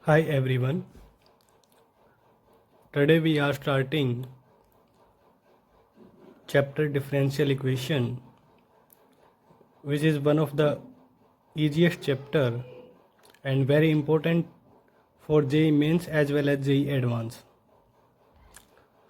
Hi everyone. Today we are starting chapter differential equation, which is one of the easiest chapter and very important for JEE Mains as well as JEE Advanced.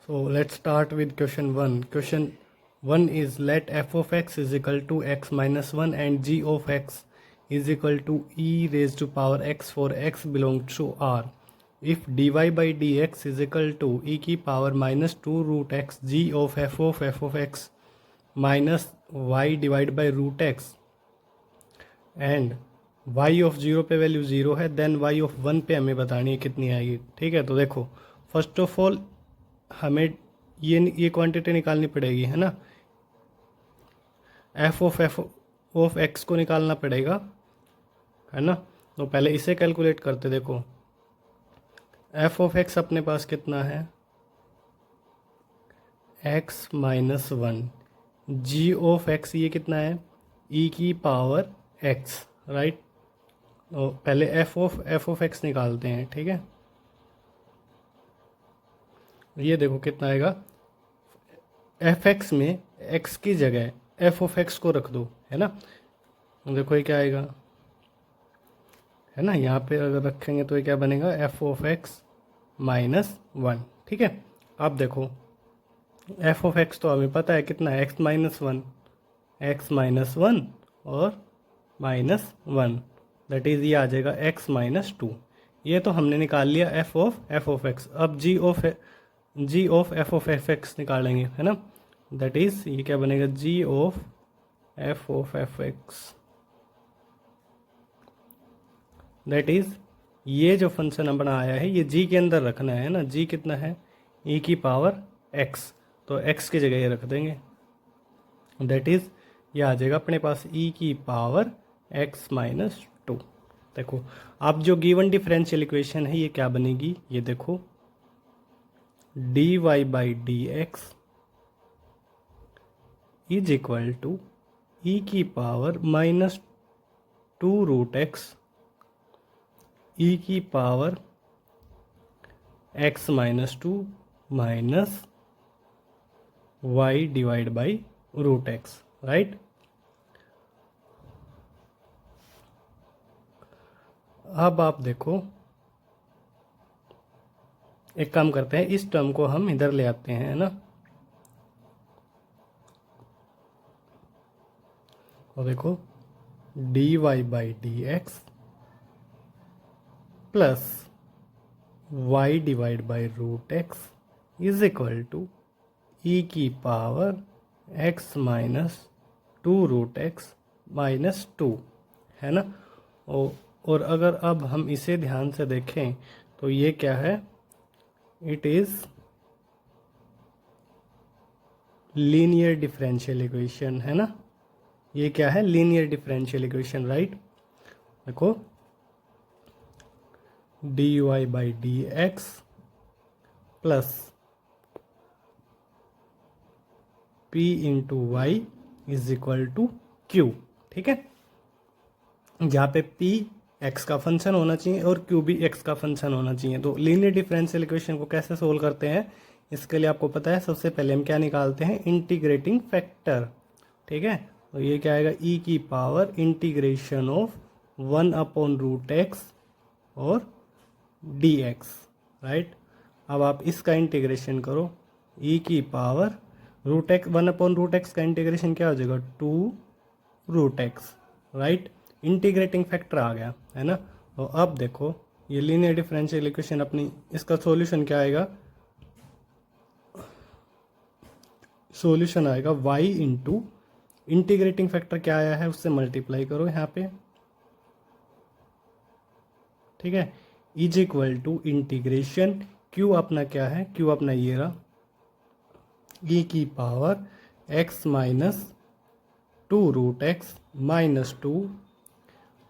So let's start with question 1. Question 1 is let f of x is equal to x minus 1 and g of x is equal to e raised to power x for x belongs to R. If dy by dx is equal to e की power minus 2 root x g of f of x minus y divided by root x and y of 0 पे value 0 है, then y of 1 पे हमें बतानी है कितनी आएगी. ठीक है, तो देखो फर्स्ट ऑफ ऑल हमें ये क्वांटिटी निकालनी पड़ेगी, है ना. एफ ऑफ एक्स को निकालना पड़ेगा, है ना. तो पहले इसे कैलकुलेट करते. देखो एफ ऑफ एक्स अपने पास कितना है, x minus 1. G of x ये कितना है, ई की पावर एक्स, राइट. तो पहले एफ ऑफ एक्स निकालते हैं. ठीक है, ये देखो कितना आएगा. एफ एक्स में एक्स की जगह एफ ऑफ एक्स को रख दो, है ना. देखो ये क्या आएगा, है ना. यहाँ पे अगर रखेंगे तो ये क्या बनेगा, एफ ऑफ एक्स माइनस 1. ठीक है, अब देखो एफ ऑफ एक्स तो हमें पता है कितना है, एक्स माइनस 1. एक्स माइनस 1 और माइनस 1, दैट इज़ ये आ जाएगा एक्स माइनस 2. ये तो हमने निकाल लिया एफ ऑफ एक्स. अब G of F of X निकालेंगे, है ना. दैट इज़ ये क्या बनेगा, G of F X. That is ये जो फंक्शन अपना आया है ये जी के अंदर रखना है ना. जी कितना है, ई की पावर एक्स, तो एक्स की जगह ये रख देंगे. दैट इज़ ये आ जाएगा अपने पास ई की पावर एक्स माइनस 2. देखो अब जो गिवन डिफरेंशियल इक्वेशन है ये क्या बनेगी, ये देखो D Y by D X is equal to E की power minus 2 root X E की power X minus 2 minus Y divide by root X, right. अब आप देखो एक काम करते हैं, इस टर्म को हम इधर ले आते हैं, है ना. और देखो D Y by D x plus Y divide by root x is equal to E की power X minus 2 root x minus 2, है ना. और अगर अब हम इसे ध्यान से देखें तो ये क्या है, it is linear differential equation, है ना. ये क्या है, लीनियर डिफरेंशियल इक्वेशन, राइट. देखो D Y by D x plus p into y is equal to q. ठीक है, जहाँ पे पी एक्स का फंक्शन होना चाहिए और क्यू भी एक्स का फंक्शन होना चाहिए. तो लीनियर डिफरेंशियल इक्वेशन को कैसे सोल्व करते हैं, इसके लिए आपको पता है सबसे पहले हम क्या निकालते हैं, इंटीग्रेटिंग फैक्टर. ठीक है, तो ये क्या आएगा, ई की power integration of 1 upon root X और डी एक्स, राइट. अब आप इसका इंटीग्रेशन करो, ई की power root X 1 upon root X का इंटीग्रेशन क्या हो जाएगा, 2 root X, right. Integrating factor आ गया, है ना. तो अब देखो ये लीनियर डिफरेंशियल इक्वेशन अपनी, इसका सॉल्यूशन क्या आएगा, सॉल्यूशन आएगा y इंटू इंटीग्रेटिंग फैक्टर क्या आया है उससे मल्टीप्लाई करो यहाँ पे. ठीक है, is equal to integration q अपना क्या है, q अपना ये रहा, e की power x minus 2 root x minus 2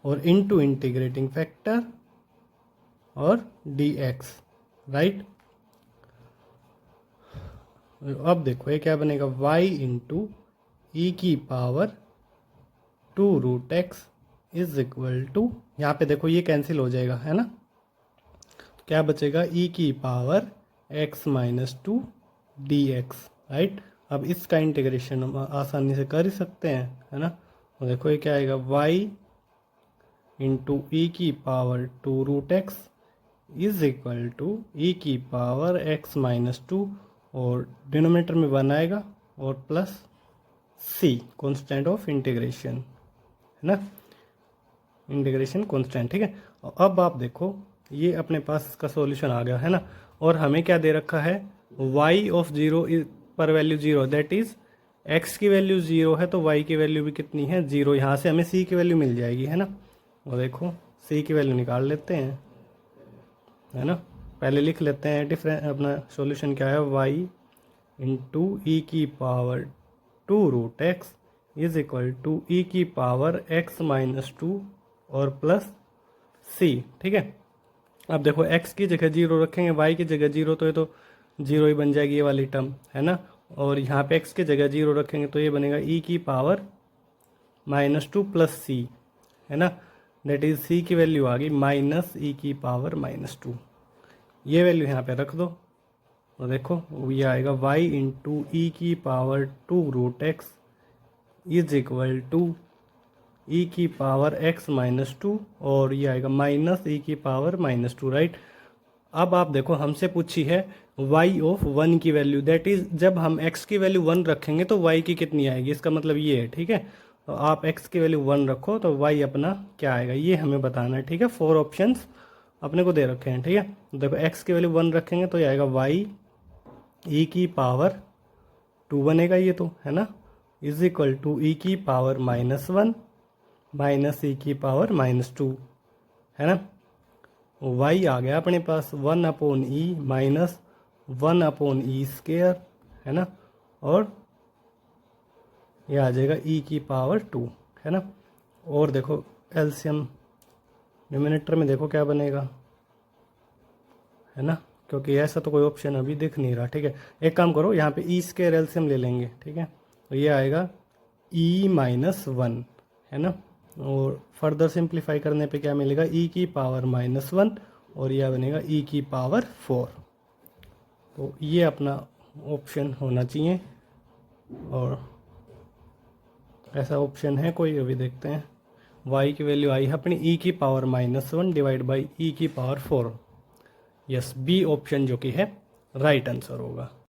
और इनटू इंटीग्रेटिंग फैक्टर और dx, राइट. अब देखो ये क्या बनेगा, y इंटू ई की power 2 root x is equal to, यहाँ पे देखो ये कैंसिल हो जाएगा, है ना. क्या बचेगा, ई की power x minus to D X, right. अब इसका इंटीग्रेशन हम आसानी से कर ही सकते हैं, है ना। तो देखो ये क्या आएगा, y इंटू ई की power two root x is equal to E की पावर x माइनस टू, और डिनोमिनेटर में 1 आएगा और plus c constant of integration, है ना, इंटीग्रेशन कॉन्स्टेंट, ठीक है। अब आप देखो ये अपने पास इसका सॉल्यूशन आ गया, है ना। और हमें क्या दे रखा है, y ऑफ जीरो पर value zero, that is x की वैल्यू जीरो है तो y की वैल्यू भी कितनी है, जीरो। यहाँ से हमें c की वैल्यू मिल जाएगी, है ना। और देखो c की वैल्यू निकाल लेते हैं, है ना। पहले लिख लेते हैं डिफरेंट, अपना सॉल्यूशन क्या है, y इंटू ई की power two root x is equal to E की पावर x माइनस टू और प्लस c, ठीक है। अब देखो x की जगह जीरो रखेंगे, y की जगह जीरो, तो ये तो जीरो ही बन जाएगी ये वाली टर्म, है ना। और यहाँ पे x की जगह जीरो रखेंगे तो ये बनेगा e की पावर माइनस टू प्लस सी, है ना, दैट इज c की वैल्यू आ गई माइनस e की पावर माइनस टू। ये वैल्यू यहाँ पे रख दो, तो देखो ये आएगा y इंटू ई की power two root x is equal to E की पावर x माइनस टू, और ये आएगा माइनस ई की पावर माइनस टू, राइट। अब आप देखो हमसे पूछी है y ऑफ 1 की वैल्यू, दैट इज जब हम x की वैल्यू 1 रखेंगे तो y की कितनी आएगी, इसका मतलब ये है, ठीक है। तो आप x की वैल्यू 1 रखो तो y अपना क्या आएगा, ये हमें बताना है, ठीक है। 4 ऑप्शंस अपने को दे रखे हैं, ठीक है। देखो x की वैल्यू 1 रखेंगे तो ये आएगा y e की पावर 2 बनेगा ये तो, है ना, इज इक्वल टू ई की पावर माइनस वन माइनस ई की पावर माइनस टू, है ना। y आ गया अपने पास 1 upon E minus 1 upon E square, है ना, और ये आ जाएगा e की पावर 2, है ना। और देखो एलसीएम न्यूमरेटर में देखो क्या बनेगा, है ना, क्योंकि ऐसा तो कोई ऑप्शन अभी दिख नहीं रहा, ठीक है। एक काम करो, यहाँ पे ई स्केयर एलसीएम ले लेंगे, ठीक है। तो ये आएगा e माइनस वन, है ना, और फर्दर सिंप्लीफाई करने पे क्या मिलेगा, e की पावर माइनस वन, और यह बनेगा e की पावर 4। तो ये अपना ऑप्शन होना चाहिए, और ऐसा ऑप्शन है कोई, अभी देखते हैं। y की वैल्यू आई है अपनी e की power minus one divide by E की पावर 4। यस, बी ऑप्शन जो कि है राइट आंसर होगा।